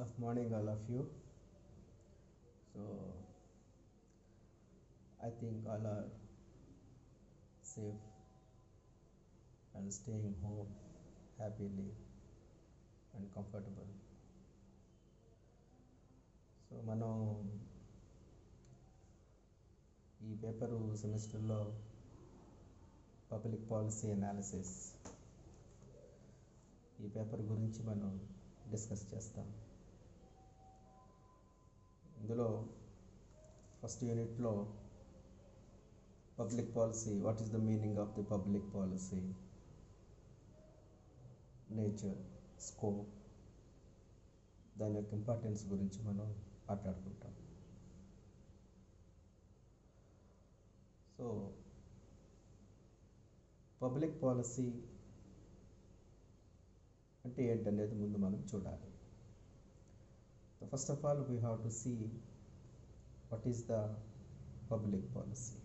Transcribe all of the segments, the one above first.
Morning, all of you. So, I think all are safe and staying home happily and comfortable. So మనం ఈ paper సెమిస్టర్లో public policy analysis ఈ paper గురించి మనం discuss చేస్తాం. ఇందులో ఫస్ట్ యూనిట్లో public policy, what is the meaning of the public policy, nature, scope, దాని యొక్క ఇంపార్టెన్స్ గురించి మనం మాట్లాడుకుంటాం. సో పబ్లిక్ పాలసీ అంటే ఏంటనేది ముందు మనం చూడాలి. First of all we have to see what is the public policy.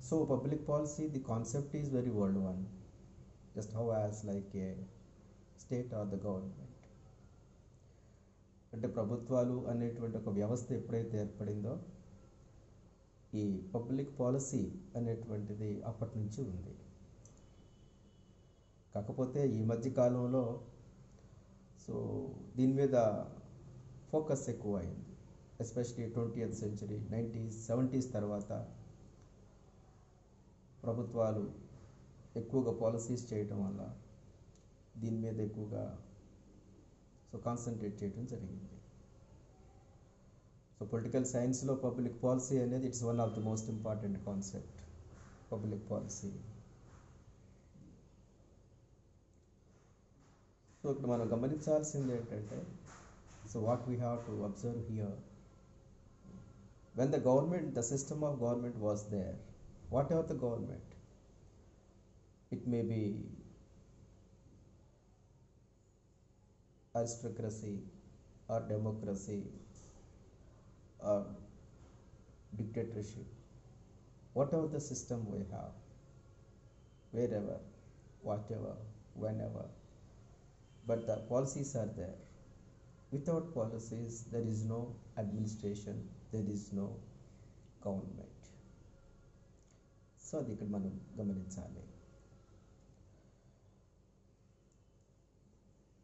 So public policy, the concept is very old one, just how as like a state or the government. అంటే ప్రభుత్వాలు అనేటువంటి ఒక వ్యవస్థ ఎప్పుడైతే ఏర్పడిందో ఈ పబ్లిక్ పాలసీ అనేటువంటిది అప్పటి నుంచి ఉంది. కాకపోతే ఈ మధ్య కాలంలో సో దీని మీద ఫోకస్ ఎక్కువ అయింది. Especially 20th century 90s 70s తర్వాత ప్రభుత్వాలు ఎక్కువగా పాలసీస్ చేయటం వల్ల దీని మీద ఎక్కువగా కాన్సన్ట్రేట్ చేయడం జరిగింది. సో పొలిటికల్ సైన్స్లో పబ్లిక్ పాలసీ అనేది it's one of the most important concept, public policy. So ఇప్పుడు మనం గమనించాల్సింది ఏంటంటే, so what we have to observe here, when the government, the system of government was there, whatever the government, it may be aristocracy or democracy or dictatorship, whatever the system we have, wherever, whatever, whenever, but the policies are there. Without policies, there is no administration, there is no government. So అది ఇక్కడ మనం గమనించాలి.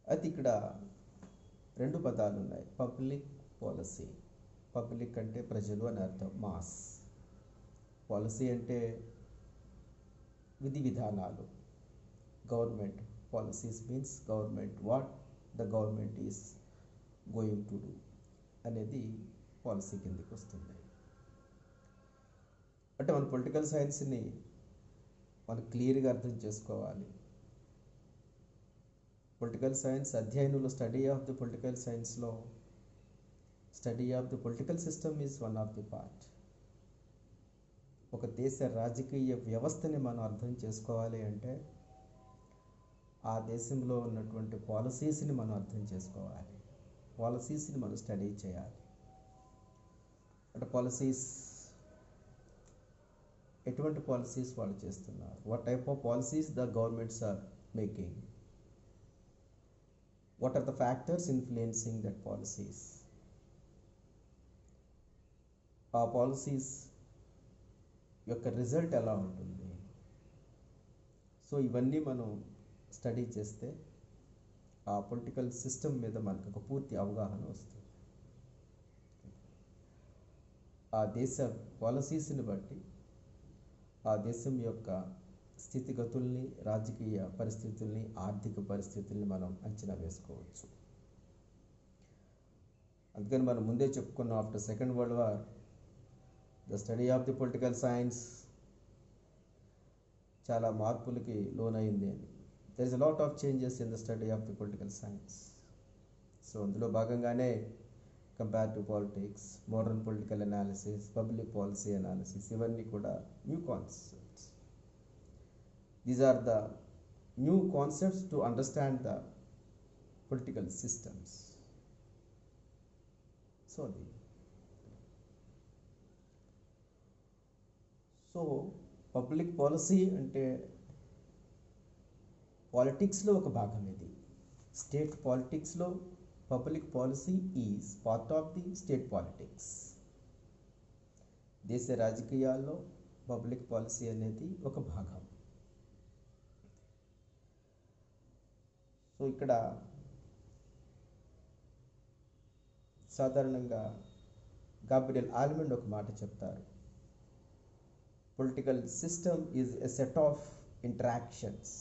అది ఇక్కడ రెండు పదాలు ఉన్నాయి, public policy. Public అంటే ప్రజలు అని అర్థం, మాస్. పాలసీ అంటే విధి విధానాలు, government. Policies means government, what the government is going to do అనేది పాలసీ కిందకి వస్తుంది. అంటే మన పొలిటికల్ సైన్స్ని మనం క్లియర్గా అర్థం చేసుకోవాలి. పొలిటికల్ సైన్స్ అధ్యయనంలో స్టడీ ఆఫ్ ది పొలిటికల్ సైన్స్లో study of the political system is one of the part. ఒక దేశ రాజకీయ వ్యవస్థని మనం అర్థం చేసుకోవాలి అంటే ఆ దేశంలో ఉన్నటువంటి పాలసీస్ని మనం అర్థం చేసుకోవాలి, పాలసీస్ని మనం స్టడీ చేయాలి. అంటే పాలసీస్, ఎటువంటి పాలసీస్ వాళ్ళు చేస్తున్నారు, what type of policies the governments are making, what are the factors influencing that policies, ఆ పాలసీస్ యొక్క రిజల్ట్ ఎలా ఉంటుంది. సో ఇవన్నీ మనం స్టడీ చేస్తే ఆ పొలిటికల్ సిస్టమ్ మీద మనకు ఒక పూర్తి అవగాహన వస్తుంది. ఆ దేశ పాలసీస్ని బట్టి ఆ దేశం యొక్క స్థితిగతుల్ని, రాజకీయ పరిస్థితుల్ని, ఆర్థిక పరిస్థితుల్ని మనం అంచనా వేసుకోవచ్చు. అందుకని మనం ముందే చెప్పుకున్నాం, after second world war the study of the political science చాలా మార్పులకి లోనైంది అని. There is a lot of changes in the study of the political science. So అందులో భాగంగానే comparative politics, modern political analysis, public policy analysis, ఇవన్నీ కూడా new concepts. These are the new concepts to understand the political systems. So అది public policy అంటే పాలిటిక్స్లో ఒక భాగం ఇది. స్టేట్ పాలిటిక్స్లో public policy is part of the state politics. దేశ రాజకీయాల్లో పబ్లిక్ పాలసీ అనేది ఒక భాగం. సో ఇక్కడ సాధారణంగా గాబ్రియల్ ఆల్మండ్ ఒక మాట చెప్తారు. Political system is a set of interactions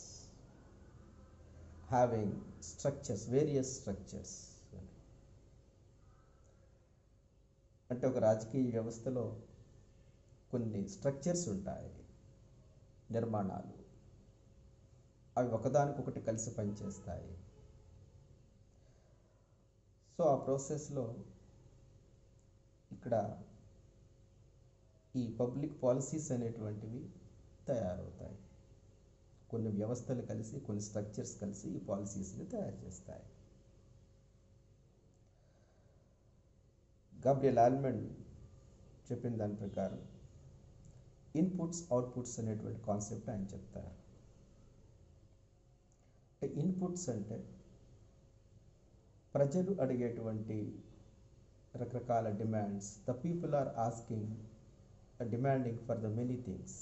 having structures, various structures. అంటే ఒక రాజకీయ వ్యవస్థలో కొన్ని స్ట్రక్చర్స్ ఉంటాయి, నిర్మాణాలు. అవి ఒకదానికొకటి కలిసి పనిచేస్తాయి. సో ఆ ప్రాసెస్లో ఇక్కడ ఈ పబ్లిక్ పాలసీస్ అనేటువంటివి తయారవుతాయి. కొన్ని వ్యవస్థలు కలిసి, కొన్ని స్ట్రక్చర్స్ కలిసి ఈ పాలసీస్ని తయారు చేస్తాయి. గాబ్రియల్ ఆల్మండ్ చెప్పిన దాని ప్రకారం ఇన్పుట్స్ అవుట్పుట్స్ అనేటువంటి కాన్సెప్ట్ ఆయన చెప్తారు. ఇన్పుట్స్ అంటే ప్రజలు అడిగేటువంటి రకరకాల demands. The people are asking, demanding for the many things.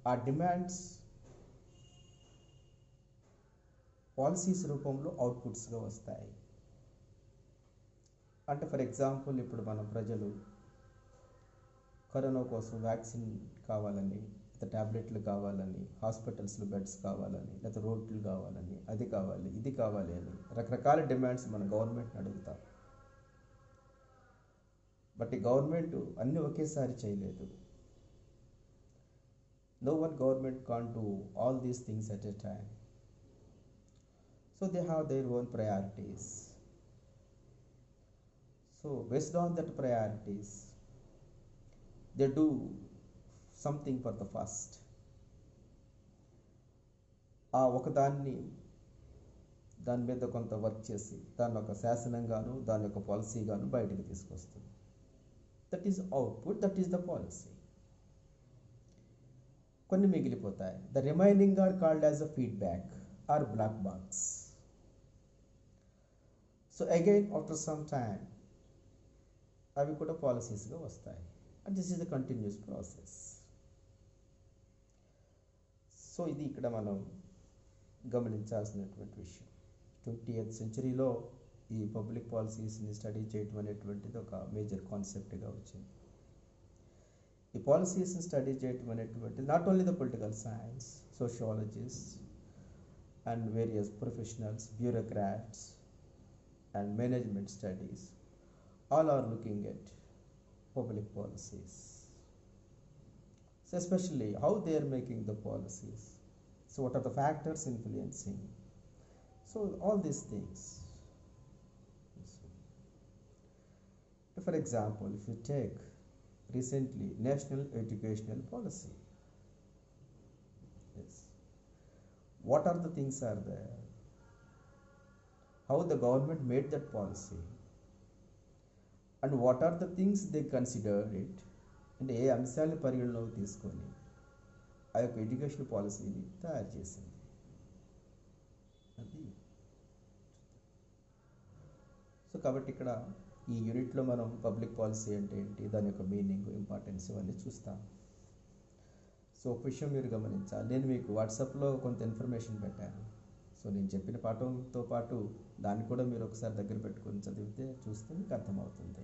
ఆ డిమాండ్స్ పాలసీస్ రూపంలో అవుట్పుట్స్గా వస్తాయి. అంటే ఫర్ ఎగ్జాంపుల్ ఇప్పుడు మనం ప్రజలు కరోనా కోసం వ్యాక్సిన్ కావాలని, లేదా ట్యాబ్లెట్లు కావాలని, హాస్పిటల్స్లో బెడ్స్ కావాలని, లేదా రోడ్లు కావాలని, అది కావాలి ఇది కావాలి అని రకరకాల డిమాండ్స్ మన గవర్నమెంట్ని అడుగుతాం. బట్ ఈ గవర్నమెంట్ అన్నీ ఒకేసారి చేయలేదు. No one government can't do all these things at a time. So they have their own priorities. So based on that priorities, they do something for the first. ఆ ఒకదాన్ని దాని మీద కొంత వర్క్ చేసి దాన్ని ఒక శాసనంగాను దాని యొక్క పాలసీగాను బయటకు తీసుకొస్తుంది. That is output, that is the policy. కొన్ని మిగిలిపోతాయి. The remaining are called as a feedback or black box. So again after some time అవి కూడా పాలసీస్గా వస్తాయి. And this is the continuous process. So ఇది ఇక్కడ మనం గమనించాల్సినటువంటి విషయం. 20th సెంచరీలో ఈ పబ్లిక్ పాలసీస్ని స్టడీ చేయటం అనేటువంటిది ఒక మేజర్ కాన్సెప్ట్గా వచ్చింది. ఈ పాలసీస్ని స్టడీ చేయటం అనేటువంటిది not only the political science, sociologist and various professionals, bureaucrats and management studies all are looking at public policies. So especially how they are making the policies. So what are the factors influencing? So all these things. For example, if you take recently National Educational Policy, yes, what are the things are there? How the government made that policy? And what are the things they considered it? అంటే ఏ అంశాలను పరిగణలోకి తీసుకొని ఆ యొక్క education పాలసీని తయారు చేసింది. అది సో కాబట్టి ఇక్కడ ఈ యూనిట్లో మనం పబ్లిక్ పాలసీ అంటే ఏంటి, దాని యొక్క మీనింగ్, ఇంపార్టెన్స్ ఇవన్నీ చూస్తాం. సో ఒక విషయం మీరు గమనించాలి, నేను మీకు వాట్సాప్లో కొంత ఇన్ఫర్మేషన్ పెట్టాను. సో నేను చెప్పిన పాఠంతో పాటు దాన్ని కూడా మీరు ఒకసారి దగ్గర పెట్టుకొని చదివితే చూస్తే మీకు అర్థమవుతుంది.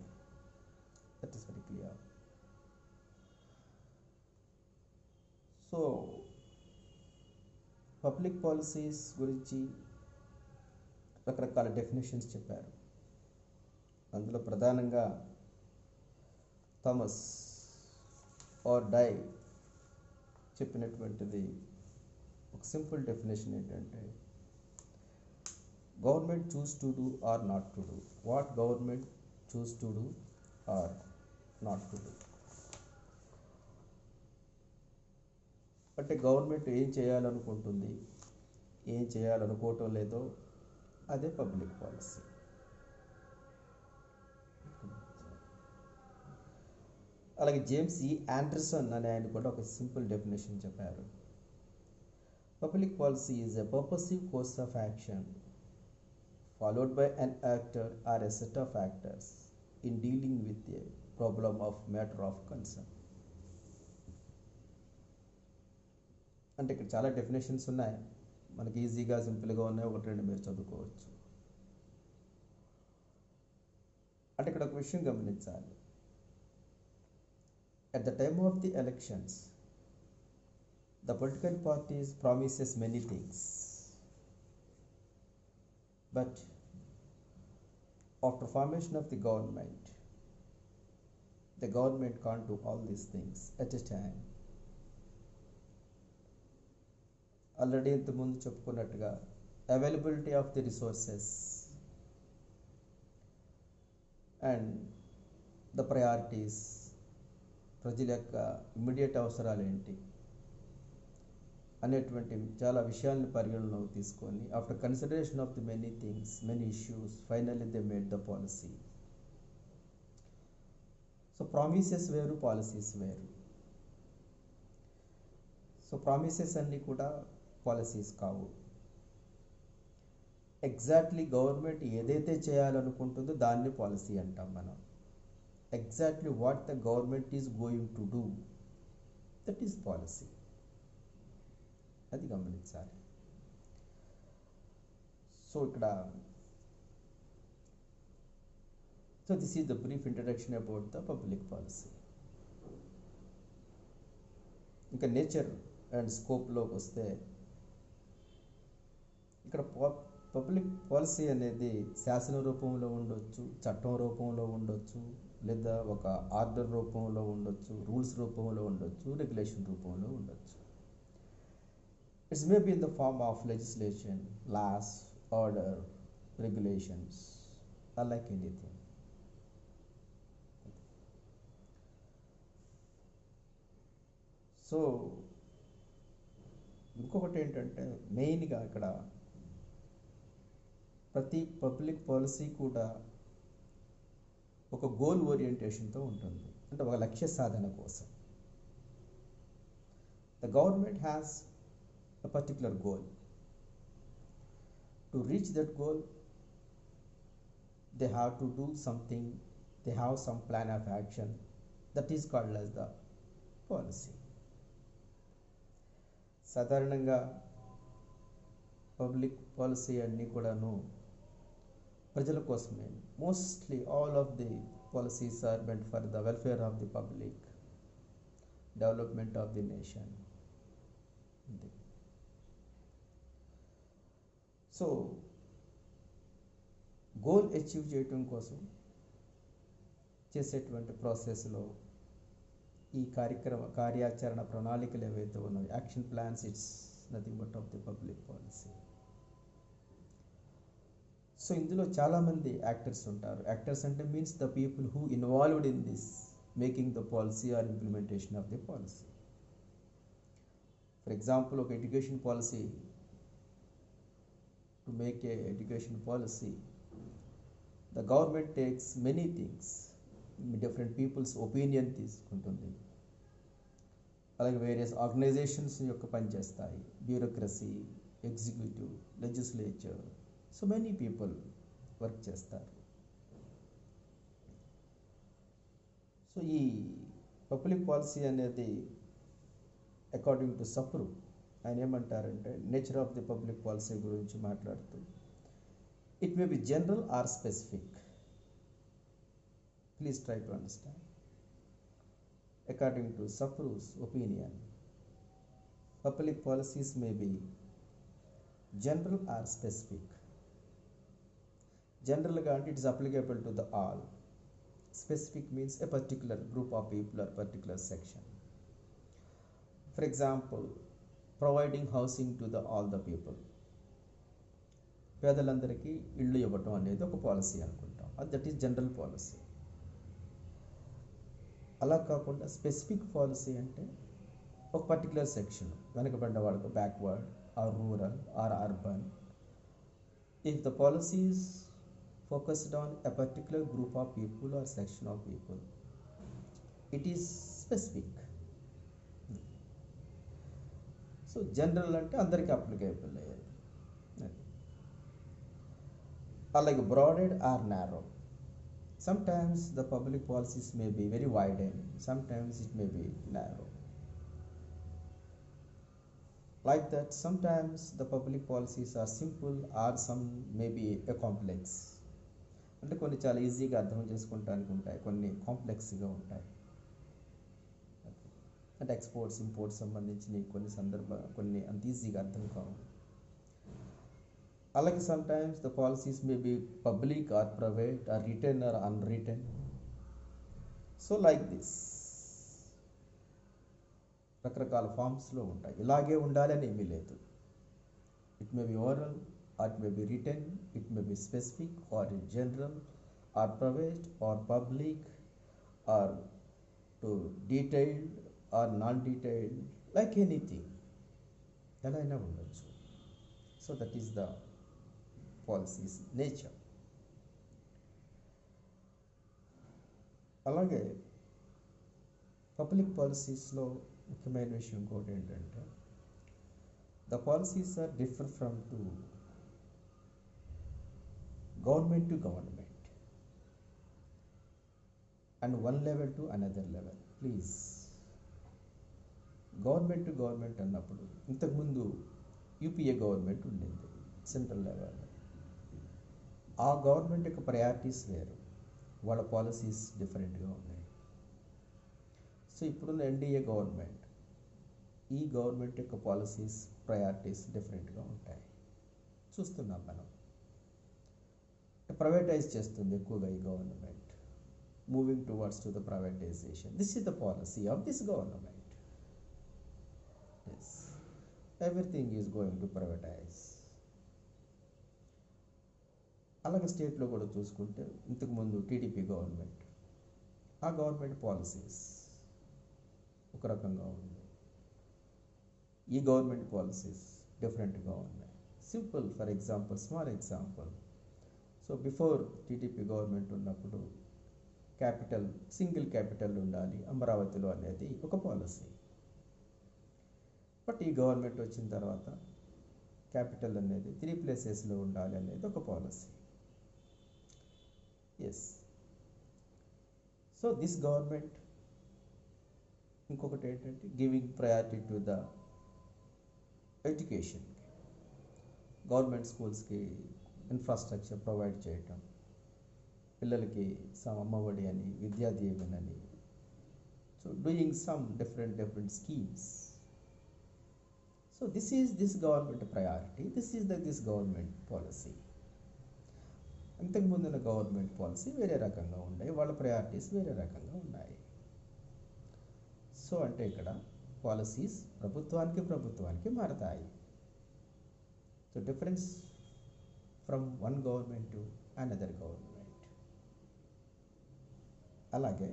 That is very clear. So public policies గురించి రకరకాల డెఫినేషన్స్ చెప్పారు. అందులో ప్రధానంగా థామస్ ఆర్ డై చెప్పినటువంటిది ఒక సింపుల్ డెఫినేషన్ ఏంటంటే, government choose to do or not to do. What government choose to do or not to do. అంటే గవర్నమెంట్ ఏం చేయాలనుకుంటుంది, ఏం చేయాలనుకోవటం లేదో అదే పబ్లిక్ పాలసీ. అలాగే జేమ్స్ ఈ ఆండర్సన్ అనే ఆయన కూడా ఒక సింపుల్ డెఫినేషన్ చెప్పారు. Public policy is a purposive course of action followed by an actor or a set of actors in dealing with a problem of matter of concern. అంటే ఇక్కడ చాలా డెఫినేషన్స్ ఉన్నాయి, మనకి ఈజీగా సింపుల్గా ఉన్నాయి, ఒకటి రెండు మీరు చదువుకోవచ్చు. అంటే ఇక్కడ ఒక విషయం గమనించాలి. At the time of the elections, the political parties promises many things, but after formation of the government can't do all these things at a time. Already ఇంతకుముందు చెప్పుకున్నట్టుగా availability of the resources and the priorities, ప్రజల యొక్క immediate అవసరాలు ఏంటి అనేటువంటి చాలా విషయాలను పరిగణలోకి తీసుకొని after consideration of the many things, many issues, finally they made the policy. So promises వేరు, పాలసీస్ వేరు. సో ప్రామిసెస్ అన్నీ కూడా పాలసీస్ కావు. ఎగ్జాక్ట్లీ గవర్నమెంట్ ఏదైతే చేయాలనుకుంటుందో దాన్ని పాలసీ అంటాం మనం. Exactly what the government is going to do, that is policy. అది గమనించాలి. సో ఇక్కడ this is the brief introduction about the public policy. ఇంకా నేచర్ అండ్ స్కోప్లోకి వస్తే ఇక్కడ పబ్లిక్ పాలసీ అనేది శాసన రూపంలో ఉండొచ్చు, చట్టం రూపంలో ఉండొచ్చు, లేదా ఒక ఆర్డర్ రూపంలో ఉండొచ్చు, రూల్స్ రూపంలో ఉండొచ్చు, రెగ్యులేషన్ రూపంలో ఉండొచ్చు. It may be in the form of legislation, laws, order, regulations, or like anything. So ఇంకొకటి ఏంటంటే మెయిన్గా ఇక్కడ ప్రతి పబ్లిక్ పాలసీ కూడా ఒక గోల్ ఓరియంటేషన్తో ఉంటుంది, అంటే ఒక లక్ష్య సాధన కోసం. The government has a particular goal. To reach that goal, they have to do something, they have some plan of action that is called as the policy. సాధారణంగా పబ్లిక్ పాలసీ అన్నీ కూడాను ప్రజల కోసమే. Mostly all of the policies are meant for the welfare of the public, development of the nation. So goal achieve చేయటం కోసం చేసేటువంటి ప్రాసెస్లో ఈ కార్యాచరణ ప్రణాళికలు ఏవైతే ఉన్నాయో, action plans, it's nothing but of the public policy. So ఇందులో చాలామంది యాక్టర్స్ ఉంటారు. యాక్టర్స్ అంటే means the people who involved in this making the policy or implementation of the policy. For example, ఒక education policy, to make a education policy, the government takes many things, different people's opinion తీసుకుంటుంది. అలాగే various organizations యొక్క పనిచేస్తాయి, bureaucracy, executive, legislature, so many people work చేస్తారు. So ఈ public policy అనేది according to Sapru ఆయన ఏమంటారంటే, nature of the public policy గురించి మాట్లాడుతూ, it may be general or specific. Please try to understand. According to Sapru's opinion, public policies may be general or specific. జనరల్గా అంటే it is applicable to the all. Specific means a particular group of people or particular section. For example, providing housing to all the people, పేదలందరికీ ఇళ్ళు ఇవ్వటం అనేది ఒక policy అనుకుంటాం, అది that is general policy. అలా కాకుండా స్పెసిఫిక్ పాలసీ అంటే ఒక పర్టికులర్ సెక్షన్, వెనకబడ్డ వాళ్ళకు, backward or rural or urban, if the policy is focused on a particular group of people or section of people, it is specific. So general అంటే అందరికీ applicable అయ్యేది. అలాగే broader or narrow. Sometimes the public policies may be very wide and sometimes it may be narrow. Like that, sometimes the public policies are simple or some may be a complex. అంటే కొన్ని చాలా ఈజీగా అర్థం చేసుకుంటానికి ఉంటాయి, కొన్ని కాంప్లెక్స్గా ఉంటాయి. అంటే exports imports సంబంధించిన కొన్ని అంత ఈజీగా అర్థం కావు. అలాగే sometimes the policies may be public or private or written or unwritten. So like this రకరకాల ఫామ్స్లో ఉంటాయి. ఇలాగే ఉండాలి అని ఏమీ లేదు. It may B oral or it may be written, it may be specific or in general or private or public or to detailed or non-detailed, like anything ఎలా అయినా ఉండొచ్చు. So that is the policies nature. అలాగే public పాలసీస్లో ముఖ్యమైన విషయం ఇంకోటి ఏంటంటే the policies are differ from to government to government and one level to another level. Please, government to government అన్నప్పుడు ఇంతకుముందు యూపీఏ గవర్నమెంట్ ఉండింది సెంట్రల్ లెవెల్. ఆ గవర్నమెంట్ యొక్క ప్రయారిటీస్ వేరు, వాళ్ళ పాలసీస్ డిఫరెంట్గా ఉన్నాయి. సో ఇప్పుడున్న ఎన్డీఏ గవర్నమెంట్, ఈ గవర్నమెంట్ యొక్క పాలసీస్ ప్రయారిటీస్ డిఫరెంట్గా ఉంటాయి. చూస్తున్నాం మనం. ప్రైవేటైజ్ చేస్తుంది ఎక్కువగా ఈ government, moving towards to the privatisation. This is the policy of this government. Yes, everything is going to privatise. అలాగే స్టేట్లో కూడా చూసుకుంటే ఇంతకుముందు టీడీపీ గవర్నమెంట్, ఆ గవర్నమెంట్ పాలసీస్ ఒక రకంగా ఉంది. ఈ గవర్నమెంట్ పాలసీస్ డిఫరెంట్గా ఉన్నాయి. Simple, for example, small example. So before TDP government ఉన్నప్పుడు క్యాపిటల్, సింగిల్ క్యాపిటల్ ఉండాలి అమరావతిలో అనేది ఒక పాలసీ. బట్ ఈ గవర్నమెంట్ వచ్చిన తర్వాత క్యాపిటల్ అనేది 3 ప్లేసెస్లో ఉండాలి అనేది ఒక పాలసీ. ఎస్, సో దిస్ గవర్నమెంట్ ఇంకొకటి ఏంటంటే giving priority to the education. Government స్కూల్స్కి ఇన్ఫ్రాస్ట్రక్చర్ ప్రొవైడ్ చేయటం, పిల్లలకి అమ్మఒడి అని, విద్యా దీవెన అని, so doing some different schemes. So this government priority, this government policy. ఇంతకుముందున్న గవర్నమెంట్ పాలసీ వేరే రకంగా ఉన్నాయి, వాళ్ళ ప్రయారిటీస్ వేరే రకంగా ఉన్నాయి. సో అంటే ఇక్కడ పాలసీస్ ప్రభుత్వానికి మారతాయి. So difference from one government to another government. అలాగే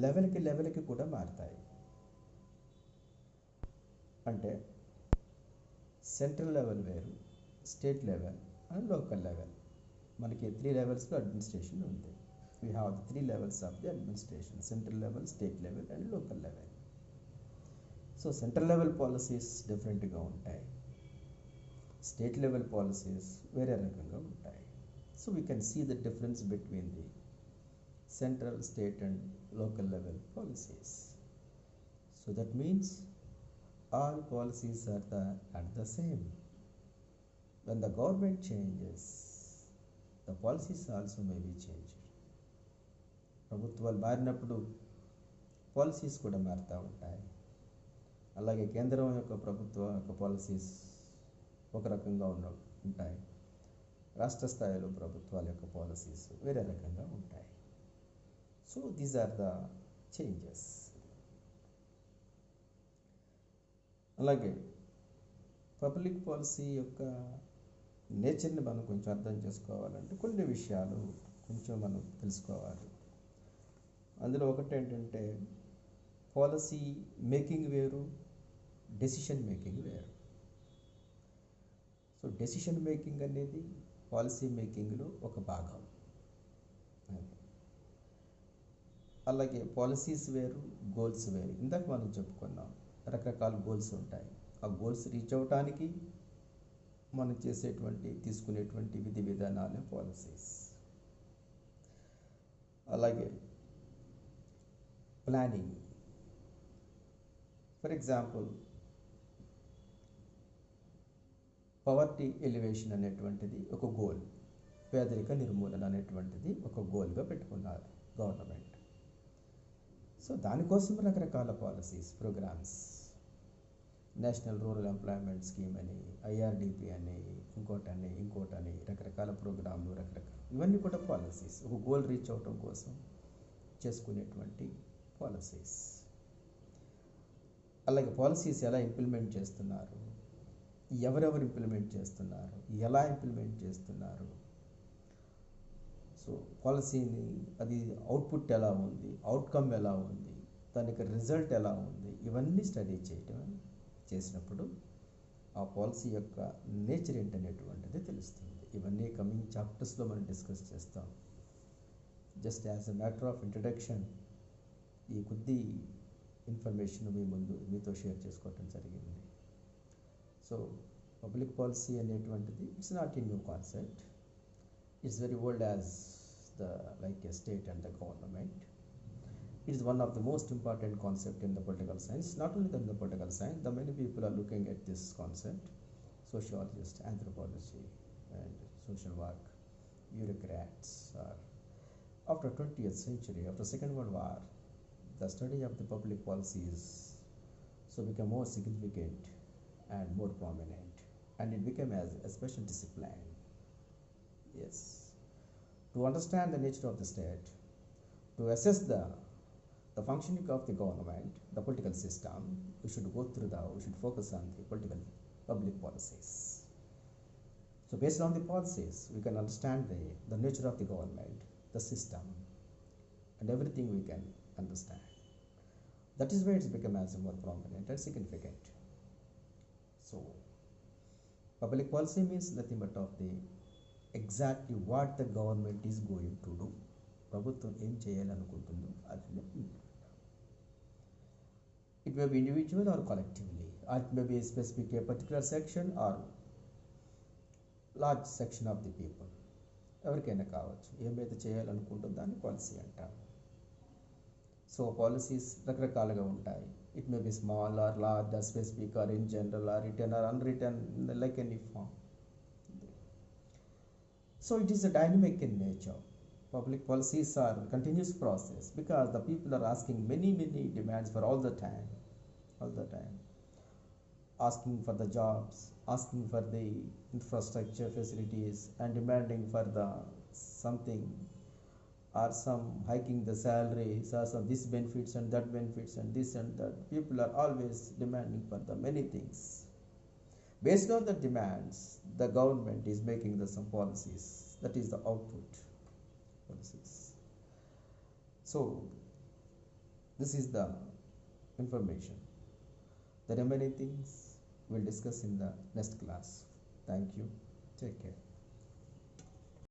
లెవెల్కి కూడా మారుతాయి. అంటే సెంట్రల్ లెవెల్ వేరు, state level and local level. మనకి 3 లెవెల్స్లో అడ్మినిస్ట్రేషన్ ఉంది. We have the 3 levels of the administration: central level, state level and local level. So central level policies differentగా ఉంటాయి, state level policies వేరే రకంగా ఉంటాయి. So we can see the difference between the central, state and local level policies. So that means all policies are the same. When the government changes, the policies also may be changed. ప్రభుత్వాలు మారినప్పుడు policies కూడా మారుతూ ఉంటాయి. అలాగే కేంద్రం యొక్క ప్రభుత్వ యొక్క పాలసీస్ ఒక రకంగా ఉంటాయి, రాష్ట్ర స్థాయిలో ప్రభుత్వాల యొక్క పాలసీస్ వేరే రకంగా ఉంటాయి. So these are the changes. అలాగే పబ్లిక్ పాలసీ యొక్క నేచర్ని మనం కొంచెం అర్థం చేసుకోవాలంటే కొన్ని విషయాలు కొంచెం మనం తెలుసుకోవాలి. అందులో ఒకటి ఏంటంటే పాలసీ మేకింగ్ వేరు, డెసిషన్ మేకింగ్ వేరు. సో డెసిషన్ మేకింగ్ అనేది పాలసీ మేకింగ్లో ఒక భాగం. అలాగే పాలసీస్ వేరు, గోల్స్ వేరు. ఇందాక మనం చెప్పుకున్నాం రకరకాల గోల్స్ ఉంటాయి. ఆ గోల్స్ రీచ్ అవ్వటానికి మనం తీసుకునేటువంటి విధి విధానాలే పాలసీస్. అలాగే planning. For example, poverty elevation అనేటువంటిది ఒక గోల్, పేదరిక నిర్మూలన అనేటువంటిది ఒక గోల్గా పెట్టుకున్నారు గవర్నమెంట్. సో దానికోసం రకరకాల policies, programmes, national rural employment scheme అని, ఐఆర్డిపి అని, ఇంకోటని రకరకాల ప్రోగ్రాంలు, ఇవన్నీ కూడా పాలసీస్, ఒక గోల్ రీచ్ అవటం కోసం చేసుకునేటువంటి పాలసీస్. అలాగే పాలసీస్ ఎలా ఇంప్లిమెంట్ చేస్తున్నారు, ఎవరెవరు ఇంప్లిమెంట్ చేస్తున్నారు, ఎలా ఇంప్లిమెంట్ చేస్తున్నారు, సో పాలసీని అది అవుట్పుట్ ఎలా ఉంది, అవుట్కమ్ ఎలా ఉంది, దానికి రిజల్ట్ ఎలా ఉంది, ఇవన్నీ స్టడీ చేసినప్పుడు ఆ పాలసీ యొక్క నేచర్ ఏంటనేటువంటిది తెలుస్తుంది. ఇవన్నీ కమింగ్ చాప్టర్స్లో మనం డిస్కస్ చేస్తాం. Just as a matter of introduction ఈ కొద్ది ఇన్ఫర్మేషన్ మీతో షేర్ చేసుకోవటం జరిగింది. సో పబ్లిక్ పాలసీ అనేటువంటిది it's not a new concept. It's very old as like a state and the government. It is one of the most important concept in the political science. Not only in the political science, the many people are looking at this concept. Sociologists, anthropology, and social work, bureaucrats. After 20th century, after Second World War, the study of the public policies became more significant and more prominent, and it became as a special discipline. Yes. To understand the nature of the state, to assess the functioning of the government, the political system, we should focus on the public policies. So based on the policies, we can understand the nature of the government, the system, and everything we can understand. That is why it's become as more prominent and significant. So public policy means nothing but of the exactly what the government is going to do. ప్రభుత్వం ఏం చేయాలనుకుంటుందో అది. It may be individual or collectively, or it may be specific to a particular section or large section of the people. ఎవరికైనా కావచ్చు, ఏమైతే చేయాలనుకుంటుందో దాన్ని policy అంటారు. So policies రకరకాలుగా ఉంటాయి. It may be small or large or specific or in general or return or unreturn, like any form. So it is a dynamic in nature. Public policies are a continuous process because the people are asking many demands for all the time, asking for the jobs, asking for the infrastructure facilities, and demanding for the something or some hiking the salaries or some this benefits and that benefits and this and that. People are always demanding for the many things. Based on the demands, the government is making some policies. That is the output policies. So this is the information. The remaining things we'll discuss in the next class. Thank you. Take care.